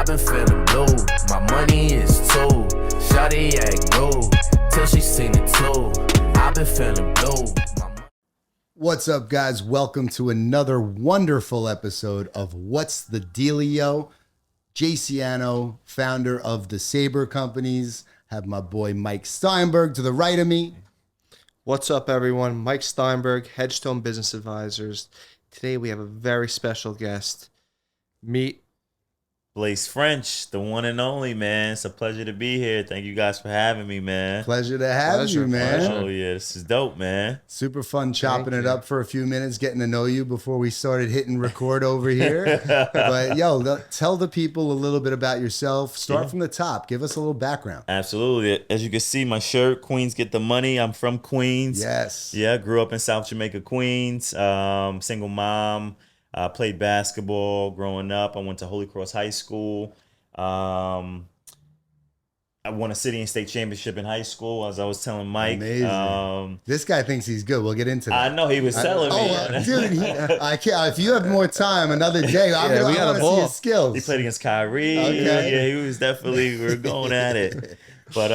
been feeling blue. My money is too. Shawty act rude till she seen it too. I've been feeling blue. What's up, guys? Welcome to another wonderful episode of What's the Dealio? Siano, founder of the Sabre Companies. Have my boy Mike Steinberg to the right of me. What's up, everyone? Mike Steinberg, Hedgestone Business Advisors. Today we have a very special guest. Meet Blaise Ffrench, the one and only, man. It's a pleasure to be here. Thank you guys for having me, man. Pleasure to have you, man. Oh, yeah, this is dope, man. Super fun chopping it up for a few minutes, getting to know you before we started hitting record over here. But, yo, tell the people a little bit about yourself. Start from the top. Give us a little background. Absolutely. As you can see, my shirt, Queens Get the Money. I'm from Queens. Yes. Yeah, grew up in South Jamaica, Queens. Single mom. Played basketball growing up. I went to Holy Cross High School. I won a city and state championship in high school, as I was telling Mike. Amazing. This guy thinks he's good. We'll get into that. I know he was telling me. Dude, I can't. If you have more time, another day, I want to see his skills. He played against Kyrie. Okay. Yeah, he was definitely. We were going at it. But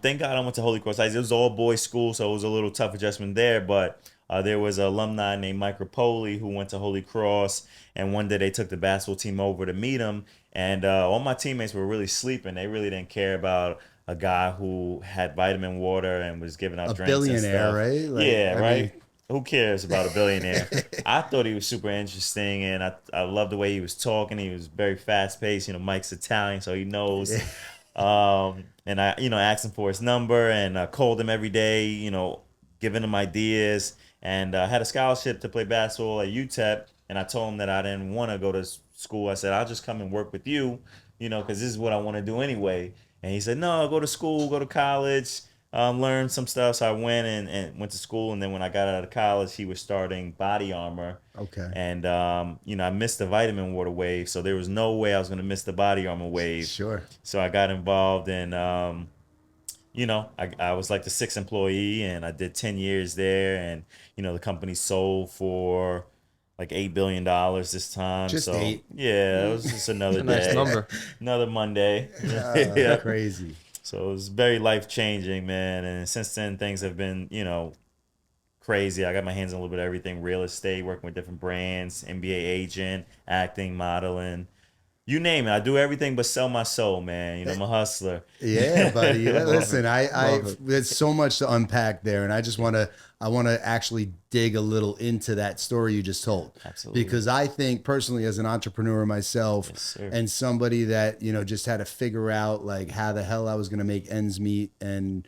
thank God I went to Holy Cross High School. It was all boys school, so it was a little tough adjustment there. But there was an alumni named Mike Rapoli who went to Holy Cross, and one day they took the basketball team over to meet him, and all my teammates were really sleeping. They really didn't care about a guy who had vitamin water and was giving out drinks and stuff. A billionaire, right? Right? Who cares about a billionaire? I thought he was super interesting, and I loved the way he was talking. He was very fast-paced. Mike's Italian, so he knows. And I, asked him for his number, and I called him every day, giving him ideas. And I had a scholarship to play basketball at UTEP, and I told him that I didn't want to go to school. I said, I'll just come and work with you, because this is what I want to do anyway. And he said, no, go to school, go to college, learn some stuff. So I went and went to school, and then when I got out of college, he was starting Body Armor. Okay. And, I missed the vitamin water wave, so there was no way I was going to miss the Body Armor wave. Sure. So I got involved in I was like the sixth employee, and I did 10 years there, and the company sold for like $8 billion this time. Just 8. Yeah, it was just another day. Nice number. Another Monday. Yeah. Crazy. So it was very life-changing, man, and since then things have been, crazy. I got my hands on a little bit of everything: real estate, working with different brands, NBA agent, acting, modeling. You name it. I do everything but sell my soul, man. I'm a hustler. Yeah, buddy. Listen, there's so much to unpack there, and I want to actually dig a little into that story you just told. Absolutely. Because I think personally, as an entrepreneur myself, yes, sir, and somebody that, just had to figure out like how the hell I was going to make ends meet and,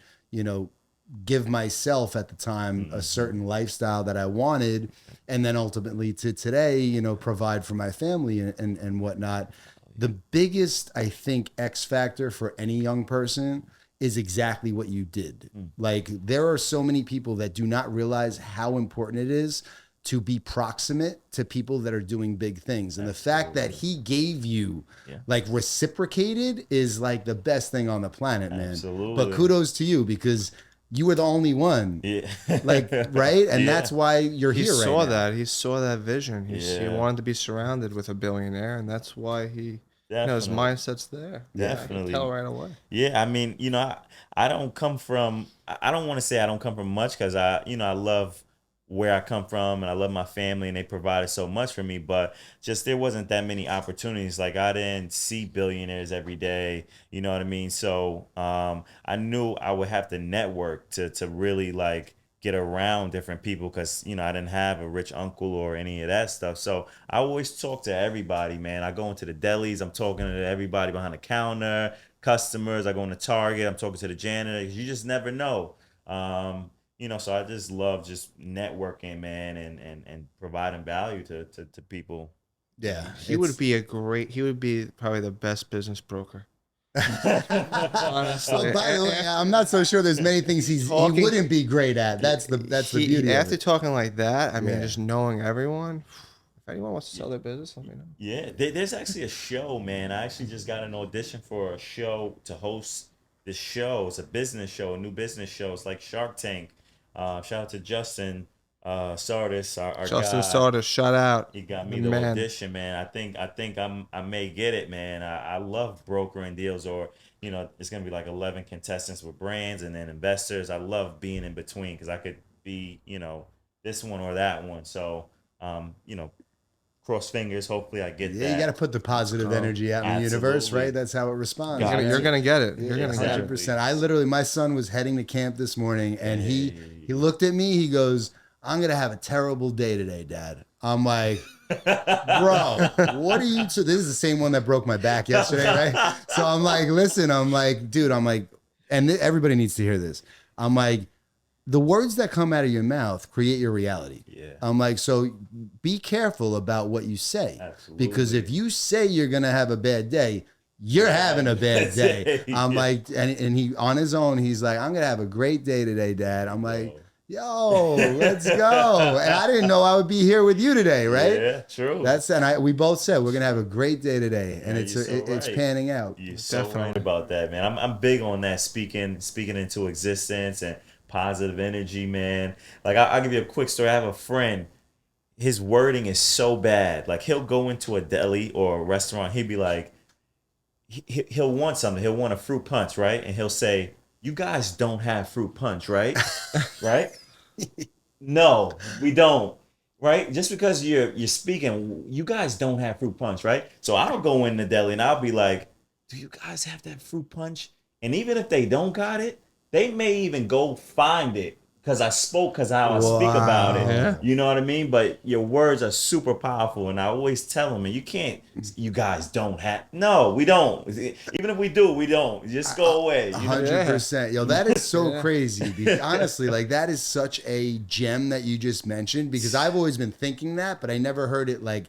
give myself at the time a certain lifestyle that I wanted, and then ultimately to today, provide for my family and whatnot. The biggest, I think, X factor for any young person is exactly what you did. Like, there are so many people that do not realize how important it is to be proximate to people that are doing big things. And the fact that he gave you, like, reciprocated is like the best thing on the planet, man. Absolutely. But kudos to you, because you were the only one. Yeah. Like, right? And that's why you're here right now. He saw that vision. He wanted to be surrounded with a billionaire, and that's why his mindset's there. Definitely. I can tell right away. Yeah, I mean, I don't come from, I don't want to say I don't come from much, because I love where I come from, and I love my family, and they provided so much for me, but just there wasn't that many opportunities. Like, I didn't see billionaires every day, you know what I mean? So I knew I would have to network to really like get around different people, because I didn't have a rich uncle or any of that stuff. So I always talk to everybody, man. I go into the delis, I'm talking to everybody behind the counter, customers. I go into Target, I'm talking to the janitor. You just never know. So I just love just networking, man, and providing value to people. Yeah. He would be probably the best business broker. Honestly. Oh, by the way, I'm not so sure there's many things he wouldn't be great at. That's the beauty. After talking like that, I mean, just knowing everyone. If anyone wants to sell their business, let me know. Yeah, there's actually a show, man. I actually just got an audition for a show to host this show. It's a business show, a new business show. It's like Shark Tank. Shout out to Justin Sardis, our Justin guy. Sardis, shout out. He got The me the man. audition, man. I may get it, man. I love brokering deals, or it's gonna be like 11 contestants with brands and then investors. I love being in between because I could be, this one or that one. So, cross fingers. Hopefully, I get Yeah, that. you got to put the positive energy out in the universe, Absolutely. right? That's how it responds. Got right? You're gonna get it. You're Yeah, gonna get it. 100%. I literally, my son was heading to camp this morning, and he Hey. looked at me. He goes, "I'm gonna have a terrible day today, Dad." I'm like, "Bro, what are you?" So this is the same one that broke my back yesterday, right? So I'm like, "Listen," I'm like, "Dude," I'm like, and everybody needs to hear this. I'm like, the words that come out of your mouth create your reality. Yeah. I'm like, so be careful about what you say. Absolutely. Because if you say you're going to have a bad day, you're having a bad That's day. it. I'm Yeah. like, and he on his own, he's like, I'm going to have a great day today, Dad. I'm like, yo, let's go. And I didn't know I would be here with you today, right? Yeah, true. We both said we're going to have a great day today. And Yeah, it's you're so it's right. panning out. You're so Definitely. right about that, man. I'm big on that speaking into existence and positive energy, man. Like I'll give you a quick story. I have a friend. His wording is so bad. Like he'll go into a deli or a restaurant. He'll be like, he'll want something. He'll want a fruit punch, right? And he'll say, "You guys don't have fruit punch, right?" Right? No, we don't. Right? Just because you're speaking, you guys don't have fruit punch, right? So I'll go in the deli and I'll be like, "Do you guys have that fruit punch?" And even if they don't got it, they may even go find it because I spoke how I speak about it. Yeah. You know what I mean? But your words are super powerful, and I always tell them, and you guys don't have. No, we don't. Even if we do, we don't. Just go away. You know? 100%. Yo, that is so crazy. Because honestly, like that is such a gem that you just mentioned because I've always been thinking that, but I never heard it like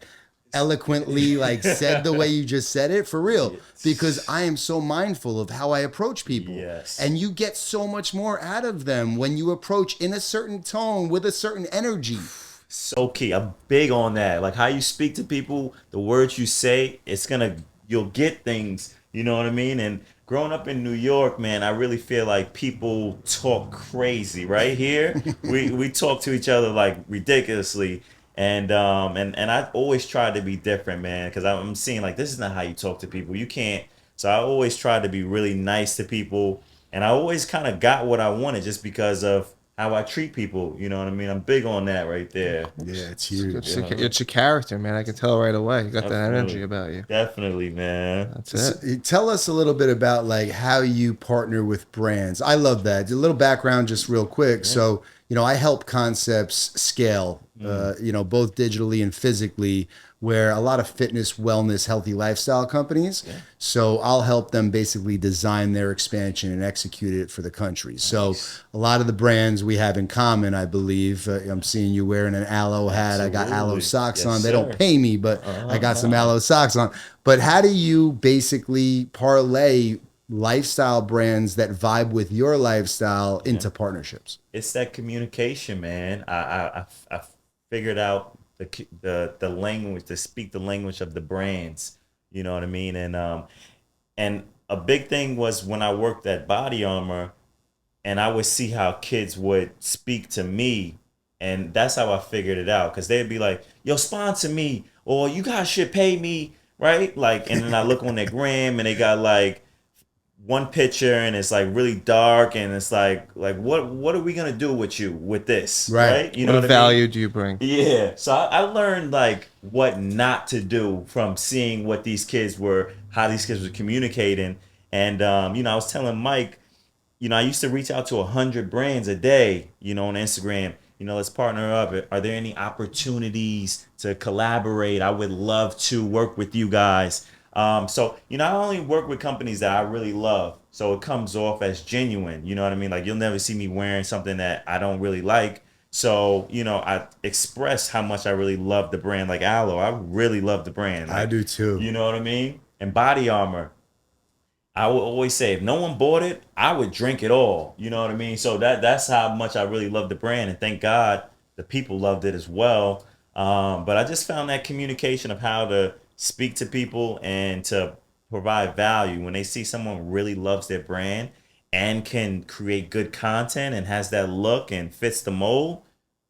eloquently like said the way you just said it for real because I am so mindful of how I approach people. Yes. And you get so much more out of them when you approach in a certain tone with a certain energy. So key. I'm big on that. Like how you speak to people, the words you say, you'll get things, you know what I mean? And growing up in New York, man, I really feel like people talk crazy. Right here, we talk to each other like ridiculously. And I always try to be different, man, because I'm seeing like this is not how you talk to people. You can't. So I always try to be really nice to people, and I always kind of got what I wanted just because of how I treat people. You know what I mean? I'm big on that right there. Yeah, it's huge. It's your character, man. I can tell right away. You got that Definitely. energy about you. Definitely, man. That's it. So, tell us a little bit about like how you partner with brands. I love that. A little background, just real quick. So, I help concepts scale, both digitally and physically, where a lot of fitness, wellness, healthy lifestyle companies. Yeah. So I'll help them basically design their expansion and execute it for the country. Nice. So a lot of the brands we have in common, I believe. I'm seeing you wearing an Aloe hat. Absolutely. I got Aloe socks Yes, on. They sir. don't pay me, but I got some Aloe socks on. But how do you basically parlay lifestyle brands that vibe with your lifestyle into partnerships? It's that communication, man. I figured out the language to speak the language of the brands. You know what I mean? And a big thing was when I worked at Body Armor, and I would see how kids would speak to me, and that's how I figured it out. Because they'd be like, "Yo, sponsor me," or "You guys should pay me," right? Like, and then I look on their gram, and they got like one picture and it's like really dark and it's like what are we gonna do with you with this, right? You know what what value I mean? do you bring? Yeah. So I learned like what not to do from seeing what how these kids were communicating. And I was telling Mike, I used to reach out to 100 brands a day, on Instagram. Let's partner up. Are there any opportunities to collaborate? I would love to work with you guys. So, I only work with companies that I really love. So it comes off as genuine. You know what I mean? Like you'll never see me wearing something that I don't really like. So, I express how much I really love the brand. Like Aloe, I really love the brand. Like, I do too. You know what I mean? And Body Armor, I would always say if no one bought it, I would drink it all. You know what I mean? So that's how much I really love the brand. And thank God the people loved it as well. But I just found that communication of how to speak to people and to provide value when they see someone really loves their brand and can create good content and has that look and fits the mold.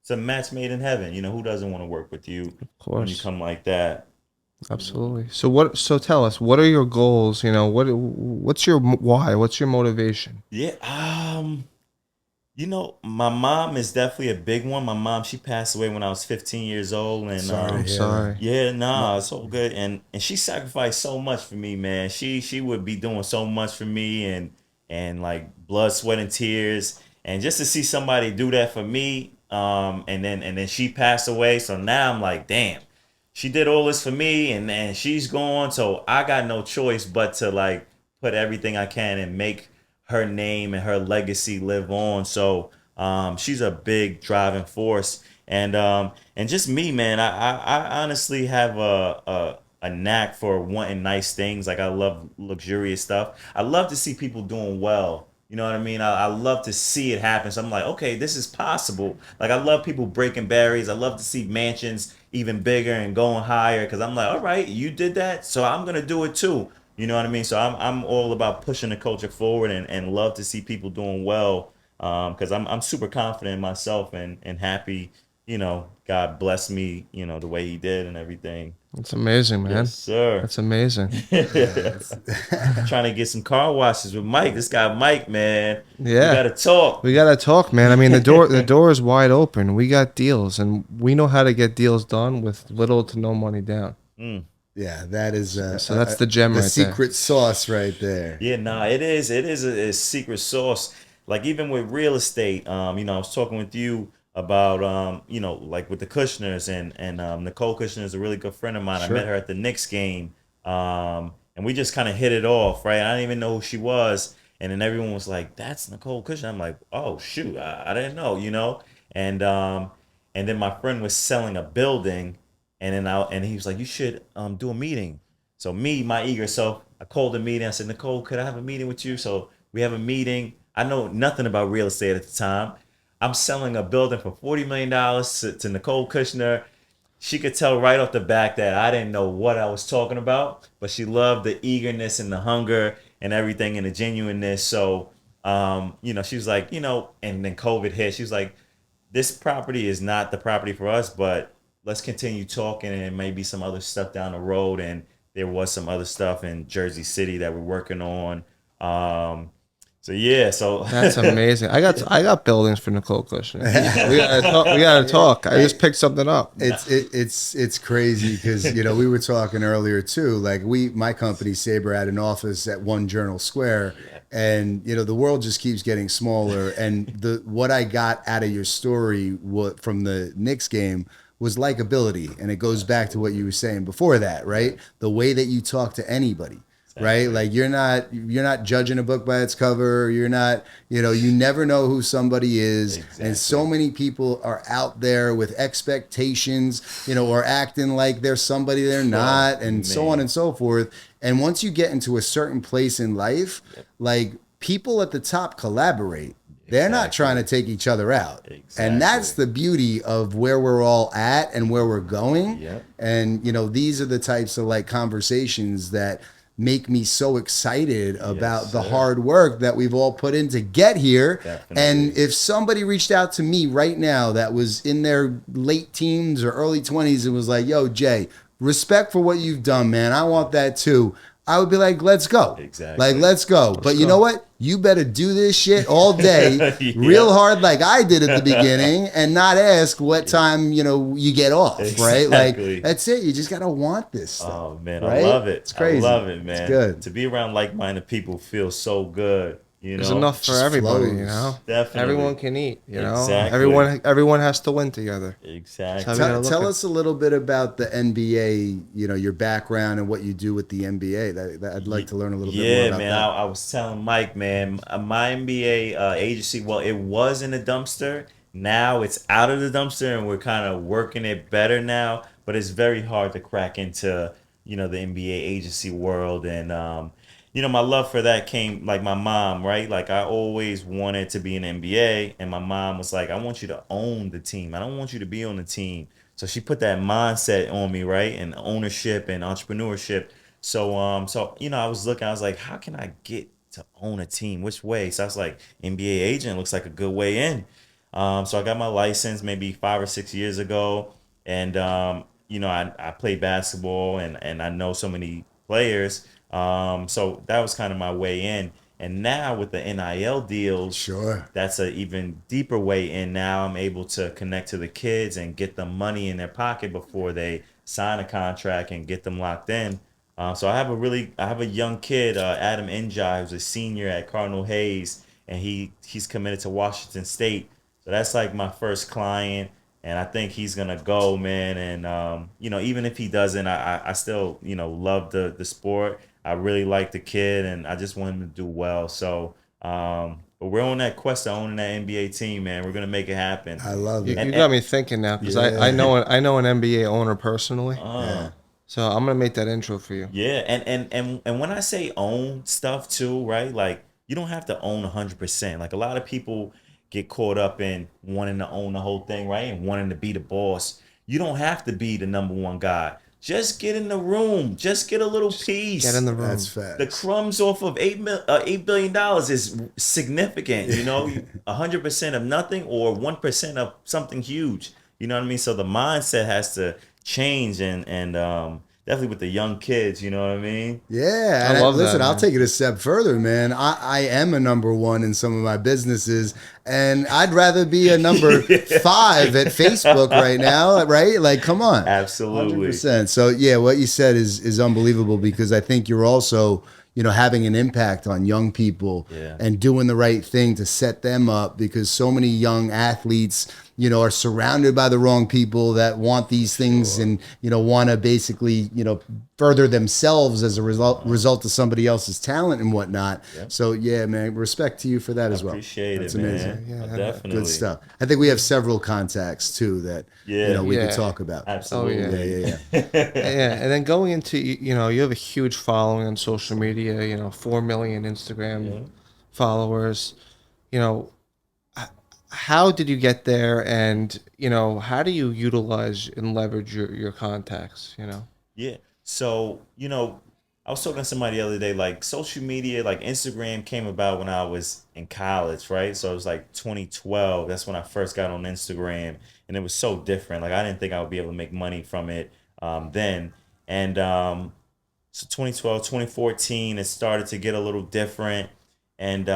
it's a match made in heaven. You know, who doesn't want to work with you when you course. come like that? Absolutely. So tell us, what are your goals? What's your why? What's your motivation? Yeah. You know, my mom is definitely a big one. My mom, she passed away when I was 15 years old, and Sorry to I'm hear that. sorry. yeah, nah, it's all good. And she sacrificed so much for me, man. She would be doing so much for me, and like blood, sweat, and tears. And just to see somebody do that for me, and then she passed away. So now I'm like, damn, she did all this for me, and she's gone. So I got no choice but to like put everything I can and make her name and her legacy live on. So she's a big driving force. And just me, man. I honestly have a knack for wanting nice things. Like I love luxurious stuff. I love to see people doing well. You know what I mean? I love to see it happen. So I'm like, okay, this is possible. Like I love people breaking barriers. I love to see mansions even bigger and going higher. Cause I'm like, all right, you did that, so I'm gonna do it too. You know what I mean? So I'm all about pushing the culture forward and love to see people doing well. Because I'm super confident in myself and happy, you know, God blessed me, you know, the way he did and everything. That's amazing, man. Yes, sir. That's amazing. Trying to get some car washes with Mike. This guy Mike, man. We Yeah. gotta talk. We gotta talk, man. I mean, the door is wide open. We got deals, and we know how to get deals done with little to no money down. Yeah, that is So that's the gem the right there. secret sauce right there. Yeah, nah, it is. It is a secret sauce. Like even with real estate, you know, I was talking with you about, you know, like with the Kushners and Nicole Kushner is a really good friend of mine. I Sure. met her at the Knicks game, and we just kind of hit it off, right? I didn't even know who she was, and then everyone was like, "That's Nicole Kushner." I'm like, "Oh shoot, I didn't know," you know, and then my friend was selling a building, and he was like, "You should do a meeting." So me, my eager self, I called a meeting. I said, "Nicole, could I have a meeting with you?" So we have a meeting. I know nothing about real estate at the time. I'm selling a building for $40 million to Nicole Kushner. She could tell right off the back that I didn't know what I was talking about, but she loved the eagerness and the hunger and everything and the genuineness. So, you know, she was like, you know, and then COVID hit. She was like, this property is not the property for us, but let's continue talking and maybe some other stuff down the road. And there was some other stuff in Jersey City that we're working on. So yeah, so That's amazing. I got buildings for Nicole Kushner. We gotta talk. We gotta talk. I just picked something up. It's crazy because you know we were talking earlier too. Like my company Sabre had an office at One Journal Square, and you know the world just keeps getting smaller. And what I got out of your story from the Knicks game was likability, and it goes back to what you were saying before that, right? The way that you talk to anybody. Right, like you're not judging a book by its cover. You're not, you know, you never know who somebody is, and so many people are out there with expectations, you know, or acting like they're somebody they're not, and so on and so forth. And once you get into a certain place in life, like people at the top collaborate. They're not trying to take each other out. And that's the beauty of where we're all at and where we're going. Yep. And, you know, these are the types of like conversations that make me so excited about the hard work that we've all put in to get here. Definitely. And if somebody reached out to me right now that was in their late teens or early 20s and was like, yo, Jay, respect for what you've done, man. I want that too. I would be like, let's go. Exactly. Like, let's go. But you know what? You better do this shit all day, real hard like I did at the beginning, and not ask what time, you know, you get off, right? Exactly. Like, that's it. You just got to want this stuff. Oh man, right? I love it. It's crazy. I love it, man. It's good. To be around like-minded people feels so good. You know, There's enough for just everybody, flows. you know. Definitely. Everyone can eat, you know. Exactly. Everyone has to win together. Exactly. How we gotta look Tell at- us a little bit about the NBA, you know, your background and what you do with the NBA. That I'd like to learn a little bit more Yeah, about man. that. I was telling Mike, man, my NBA agency. Well, it was in the dumpster. Now it's out of the dumpster, and we're kind of working it better now. But it's very hard to crack into, you know, the NBA agency world, and you know, my love for that came like my mom, right? Like I always wanted to be an NBA, and my mom was like, "I want you to own the team. I don't want you to be on the team." So she put that mindset on me, right? And ownership and entrepreneurship. So you know, I was looking, I was like, how can I get to own a team? Which way? So I was like, NBA agent looks like a good way in. So I got my license maybe 5 or 6 years ago, and I play basketball, and I know so many players. So that was kind of my way in. And now with the NIL deals, Sure. that's an even deeper way in. Now I'm able to connect to the kids and get them money in their pocket before they sign a contract and get them locked in. So I have a young kid, Adam Njai, who's a senior at Cardinal Hayes, and he's committed to Washington State. So that's like my first client, and I think he's gonna go, man. And even if he doesn't, I still love the sport. I really like the kid, and I just want him to do well. So, but we're on that quest to owning that NBA team, man. We're gonna make it happen. I love You, it. you got me thinking now because I know an NBA owner personally. So I'm gonna make that intro for you. Yeah, and when I say own stuff too, right? Like you don't have to own 100%. Like a lot of people get caught up in wanting to own the whole thing, right? And wanting to be the boss. You don't have to be the number one guy. Just get in the room. Just get a little piece. Get in the room. That's fact. The crumbs off of $8 billion is significant. 100% of nothing or 1% of something huge. You know what I mean? So the mindset has to change, and definitely with the young kids. You know what I mean? Yeah, I and love listen, that, I'll man. take it a step further, man. I am a number one in some of my businesses, and I'd rather be a number 5 at Facebook right now, right? Like, come on. Absolutely. 100%. So, yeah, what you said is unbelievable because I think you're also, having an impact on young people and doing the right thing to set them up because so many young athletes, are surrounded by the wrong people that want these things and, want to basically, further themselves as a result of somebody else's talent and whatnot. So, yeah, man, respect to you for that as well. Appreciate That's it, amazing. man. Definitely. Good stuff. I think we have several contacts too that we could talk about. Absolutely. Yeah. Yeah, and then going into you have a huge following on social media. 4 million Instagram followers. How did you get there, and how do you utilize and leverage your contacts? Yeah. So, I was talking to somebody the other day, like social media, like Instagram came about when I was in college, right? So it was like 2012. That's when I first got on Instagram, and it was so different. Like I didn't think I would be able to make money from it then. And so 2012, 2014, it started to get a little different. And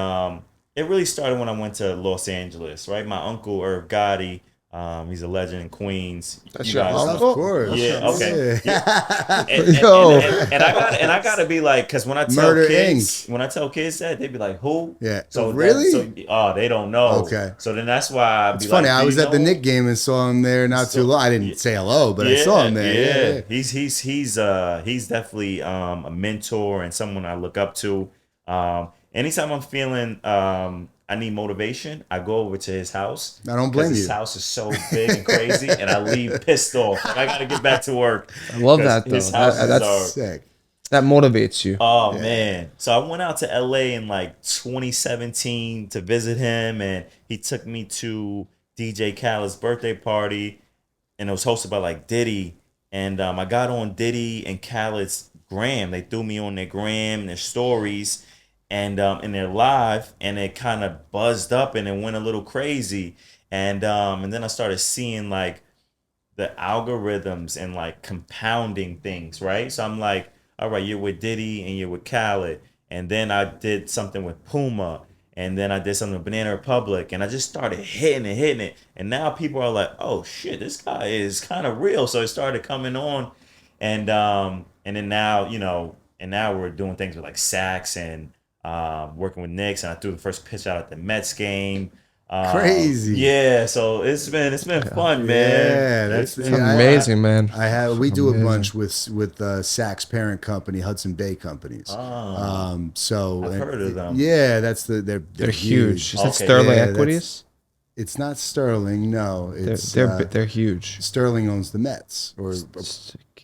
it really started when I went to Los Angeles, right? My uncle, Irv Gotti, he's a legend in Queens. That's You your guys know. uncle? Of course. Yeah, okay. Yeah. And I gotta be like, because when I tell Murder, kids, Inc. when I tell kids that, they be like, "Who?" Yeah. So Really? They don't know. Okay. So then that's why It's funny. I was at the Knick game and saw him there not too long. I didn't say hello, but I saw him there. Yeah. He's definitely a mentor and someone I look up to. Anytime I'm feeling I need motivation, I go over to his house. I don't blame His you. house is so big and crazy, and I leave pissed off. Like, I gotta get back to work. I love 'Cause that, though. His houses That's are Sick. That motivates you. Oh man. So I went out to LA in like 2017 to visit him, and he took me to DJ Khaled's birthday party, and it was hosted by like Diddy. And I got on Diddy and Khaled's gram. They threw me on their gram and their stories and they're live, and it kind of buzzed up and it went a little crazy. And then I started seeing like the algorithms and like compounding things, right? So I'm like, all right, you're with Diddy and you're with Khaled. And then I did something with Puma. And then I did something with Banana Republic. And I just started hitting it. And now people are like, oh shit, this guy is kind of real. So it started coming on. And then now, and now we're doing things with like Saks and working with Knicks. And I threw the first pitch out at the Mets game. Crazy. Yeah, so it's been fun, man. Yeah, It's that's been Amazing, man. we do a bunch with Saks parent company, Hudson Bay Companies. So I've heard of them. Yeah, they're huge. Is that Okay. Sterling Yeah, Equities? It's not Sterling, no. It's They're huge. Sterling owns the Mets, or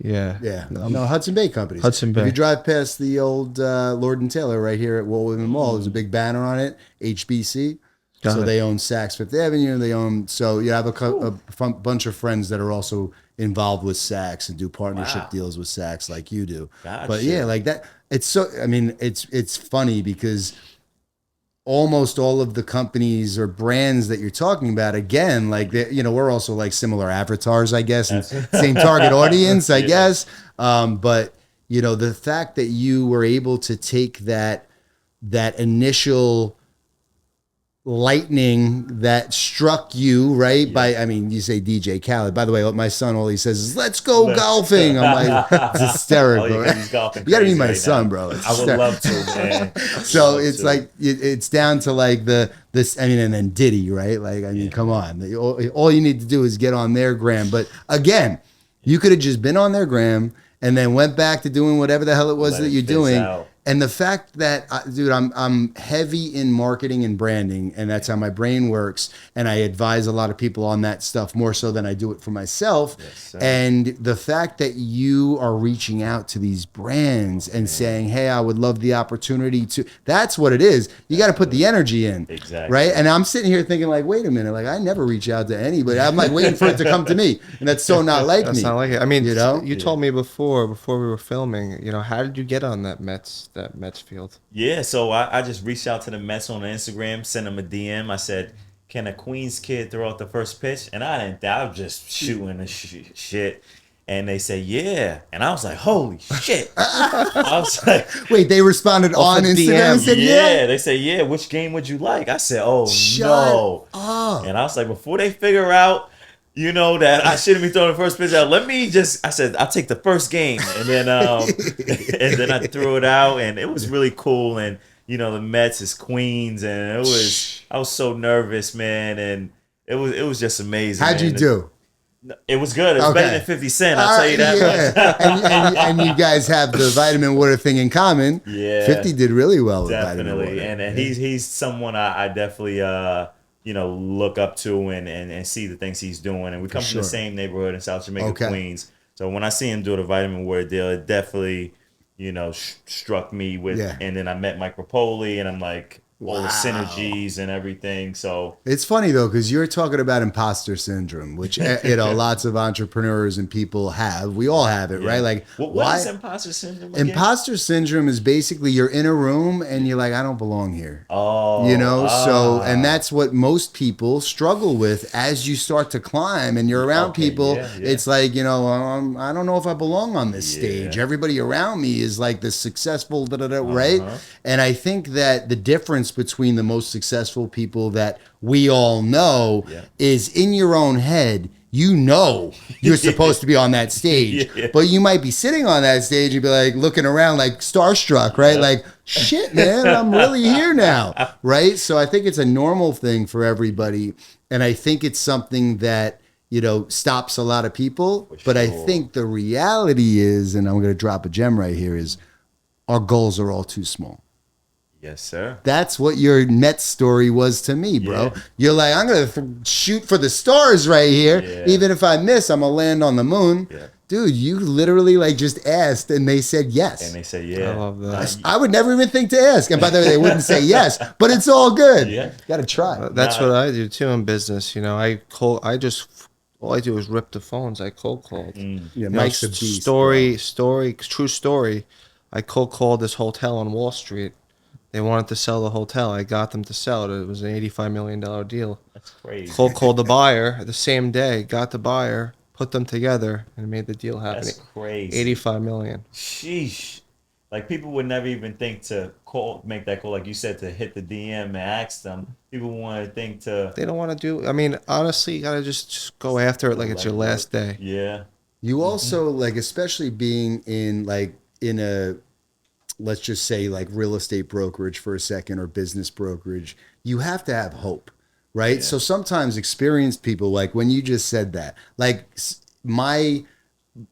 Yeah. yeah, no, Hudson Bay Companies. Hudson Bay. If you drive past the old Lord and Taylor right here at Woolworth Mall, there's a big banner on it, HBC. Got So it. they own Saks Fifth Avenue. They own, so you have a bunch of friends that are also involved with Saks and do partnership deals with Saks like you do. Gotcha. But yeah, like that. It's so. I mean, it's funny because almost all of the companies or brands that you're talking about, again, like we're also like similar avatars, I guess, and same target audience, I guess. But the fact that you were able to take that initial lightning that struck you, right? You say DJ Khaled. By the way, my son, all he says is, let's go golfing. I'm like, it's hysterical. Oh, yeah, he's golfing. You got to meet my right son, now. bro. It's I would love to, man. So it's like, it's down to like and then Diddy, right? Like, come on. All you need to do is get on their gram. But again, you could have just been on their gram and then went back to doing whatever the hell it was that you're doing. Out. And the fact that, dude, I'm heavy in marketing and branding, and that's how my brain works. And I advise a lot of people on that stuff more so than I do it for myself. Yes, and the fact that you are reaching out to these brands and saying, hey, I would love the opportunity to, that's what it is. You got to put the energy in. Exactly. Right. And I'm sitting here thinking like, wait a minute, like I never reach out to anybody. I'm like waiting for it to come to me. And that's so not like That's me. not like it. I mean, you Yeah. told me before we were filming, how did you get on that Mets field? Yeah, so I just reached out to the Mets on Instagram, sent them a DM. I said, can a Queens kid throw out the first pitch? And I was just shooting the shit. And they said, yeah. And I was like, holy shit. I was like, wait, they responded on the Instagram DM. and said, yeah. They said, yeah, which game would you like? I said, oh, no. up. And I was like, before they figure out, that I shouldn't be throwing the first pitch out, I said, I'll take the first game. And then and then I threw it out, and it was really cool. And, the Mets is Queens, and I was so nervous, man. And it was just amazing. How'd you do? It was good. It was better than 50 Cent, I'll tell you that much. and you guys have the vitamin water thing in common. Yeah. 50 did really well with Definitely. vitamin water. And he's someone I definitely look up to and see the things he's doing. And we come from the same neighborhood in South Jamaica, Queens. So when I see him do the vitamin water deal, it definitely, struck me with. Yeah. And then I met Mike Rapoli, and I'm like, all the synergies and everything. So it's funny though, because you're talking about imposter syndrome, which lots of entrepreneurs and people have. We all have it, right? Like, what is imposter syndrome again? Imposter syndrome is basically you're in a room and you're like, I don't belong here. Oh, So, and that's what most people struggle with as you start to climb and you're around people. Yeah. It's like, I don't know if I belong on this stage. Everybody around me is like this successful, right? And I think that the difference between the most successful people that we all know is in your own head. You're supposed to be on that stage, but you might be sitting on that stage and be like looking around like starstruck, right? Like, shit, man, I'm really here now, right? So I think it's a normal thing for everybody. And I think it's something that, stops a lot of people. But I think the reality is, and I'm going to drop a gem right here, is our goals are all too small. Yes, sir. That's what your Mets story was to me, bro. Yeah. You're like, I'm going to shoot for the stars right here. Yeah. Even if I miss, I'm going to land on the moon. Yeah. Dude, you literally just asked and they said yes. And they said, yeah. I love that. I would never even think to ask. And by the way, they wouldn't say yes, but it's all good. Yeah. Got to try. That's what I do too in business. All I do is rip the phones. I cold called. Yeah, Mike's a beast. True story. I cold called this hotel on Wall Street. They wanted to sell the hotel. I got them to sell it. It was an $85 million deal. That's crazy. Cold called the buyer the same day. Got the buyer, put them together, and made the deal happen. That's crazy. $85 million. Sheesh. Like, people would never even think to make that call, like you said, to hit the DM and ask them. People want to think to. They don't want to do. I mean, honestly, you gotta just go after it like it's your last day. Yeah. You also especially being in a, let's just say real estate brokerage for a second or business brokerage, you have to have hope, right? Yeah. So sometimes experienced people, like when you just said that, my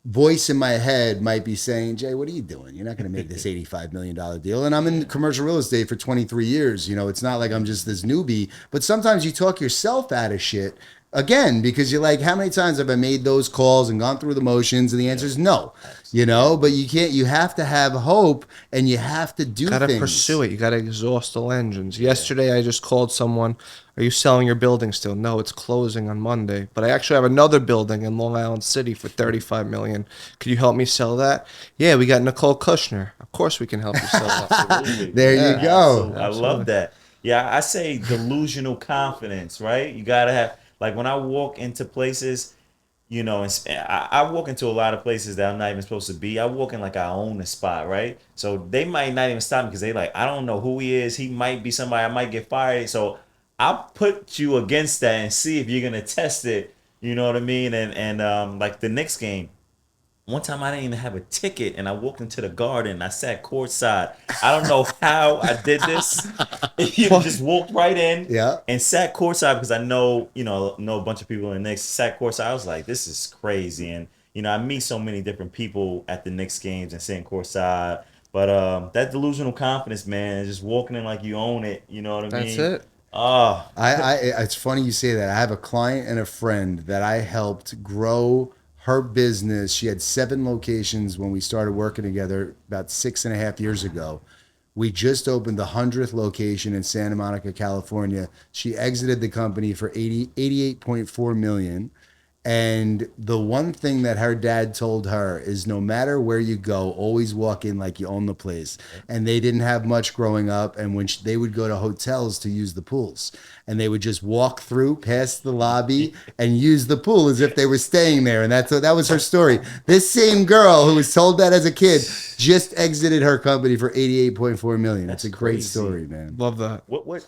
voice in my head might be saying, Jay, what are you doing? You're not going to make this $85 million deal. And I'm in commercial real estate for 23 years. It's not like I'm just this newbie, but sometimes you talk yourself out of shit. Again, because you're like, how many times have I made those calls and gone through the motions? And the answer is no, but you can't, you have to have hope and you have to do things. You got to pursue it. You got to exhaust all engines. Yesterday, I just called someone. Are you selling your building still? No, it's closing on Monday. But I actually have another building in Long Island City for $35 million. Could you help me sell that? Yeah, we got Nicole Kushner. Of course we can help you sell that. There you go. I love that. Yeah, I say delusional confidence, right? You gotta have, like, when I walk into places, you know, I walk into a lot of places that I'm not even supposed to be. I walk in like I own the spot, right? So they might not even stop me because they like, I don't know who he is. He might be somebody. I might get fired. So I put you against that and see if you're gonna test it. You know what I mean? And like the Knicks game. One time I didn't even have a ticket and I walked into the garden and I sat courtside. I don't know how I did this. You just walked right in Yeah. and sat courtside because I know a bunch of people in the Knicks, sat courtside. I was like, this is crazy. And, I meet so many different people at the Knicks games and sitting courtside. But that delusional confidence, man, just walking in like you own it. You know what I That's mean? it. Oh, It's funny you say that. I have a client and a friend that I helped grow her business. She had 7 locations when we started working together about 6.5 years ago. We just opened the 100th location in Santa Monica, California. She exited the company for 88.4 million. And the one thing that her dad told her is no matter where you go, always walk in like you own the place. And they didn't have much growing up. And when they would go to hotels to use the pools, and they would just walk through past the lobby and use the pool as if they were staying there. And that was her story. This same girl who was told that as a kid just exited her company for 88.4 million. It's a great crazy. story, man. Love that. what?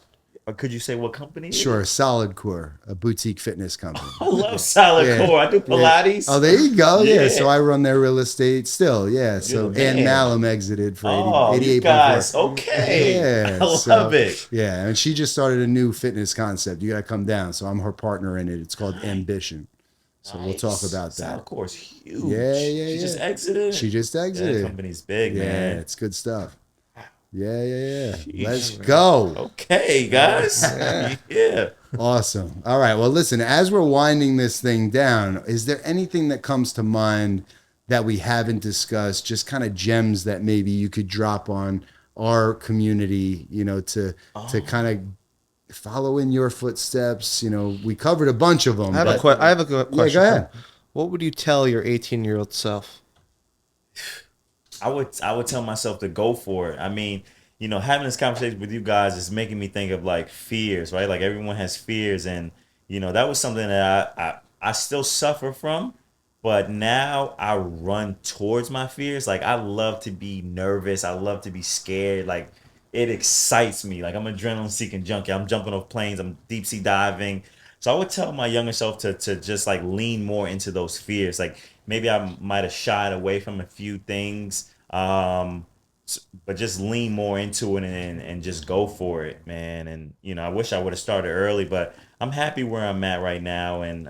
Could you say what company? it is? Sure, Solid Core, a boutique fitness company. I love Solid Yeah. Core. I do Pilates. Oh, there you go. Yeah. Yeah. So I run their real estate still. Yeah. So Good man. Ann Malum exited for Oh, 88.4. you guys. Okay. Yeah. I love it. Yeah. And she just started a new fitness concept. You got to come down. So I'm her partner in it. It's called Ambition. So we'll talk about Solid that. Core's huge. Yeah. She just exited. She just That exited. company's big, Yeah. man. It's good stuff. Yeah. Jeez, Let's man. go. Okay, guys. Yeah. Awesome. All right. Well, listen, as we're winding this thing down, is there anything that comes to mind that we haven't discussed, just kind of gems that maybe you could drop on our community, to kind of follow in your footsteps? We covered a bunch of them. I have a good question. Yeah, go ahead. What would you tell your 18-year-old self? I would tell myself to go for it. I mean, having this conversation with you guys is making me think of like fears, right? Like everyone has fears, and that was something that I still suffer from, but now I run towards my fears. Like I love to be nervous. I love to be scared. Like it excites me. Like I'm an adrenaline seeking junkie. I'm jumping off planes. I'm deep sea diving. So I would tell my younger self to just like lean more into those fears. Like maybe I might have shied away from a few things. But just lean more into it and just go for it, man. And I wish I would have started early, but I'm happy where I'm at right now, and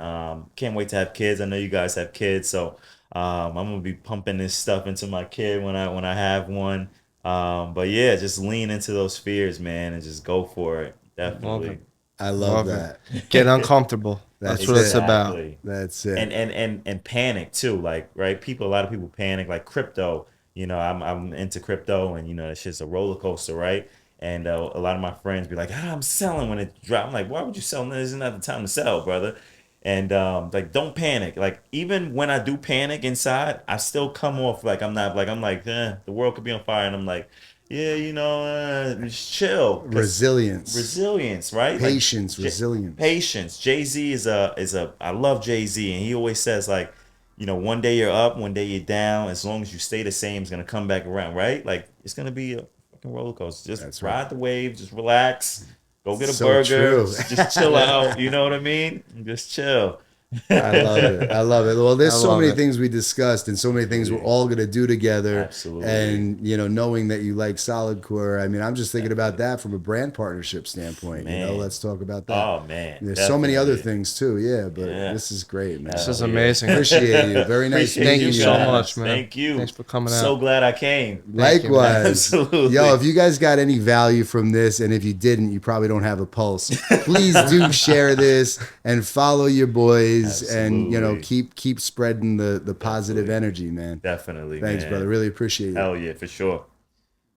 can't wait to have kids. I know you guys have kids, so I'm gonna be pumping this stuff into my kid when I have one. But yeah, just lean into those fears, man, and just go for it. Definitely. I love that. Get uncomfortable. That's what it's about. Exactly. That's it. And panic too, like right. A lot of people panic, like crypto. I'm into crypto, and that shit's a roller coaster, right? And a lot of my friends be like, I'm selling when it drops. I'm like, why would you sell? Isn't that the time to sell, brother? And like, don't panic. Like, even when I do panic inside, I still come off like I'm not like the world could be on fire, and I'm like, yeah, just chill. Resilience, right? Patience, like, resilience. Patience. Jay-Z is a I love Jay-Z, and he always says like, one day you're up, one day you're down. As long as you stay the same, it's gonna come back around, right? Like it's gonna be a fucking roller coaster. Just ride the wave, just relax, go get a burger, true. just chill out. You know what I mean? Just chill. I love it. Well, there's so many it. things we discussed and so many things we're all going to do together. Absolutely. And, knowing that you like Solid Core, I mean, I'm just thinking about that from a brand partnership standpoint. Man. Let's talk about that. Oh, man. There's so many other things too. Yeah, but this is great, man. This is amazing. Appreciate you. Very nice Appreciate meeting you you. so guys. much, man. Thank you. Thanks for coming So out. glad I came. Likewise. Absolutely. Yo, if you guys got any value from this, and if you didn't, you probably don't have a pulse. Please do share this and follow your boys, and keep spreading the positive energy, man. Definitely. Thanks, man. brother. Really appreciate it. Hell yeah, for sure.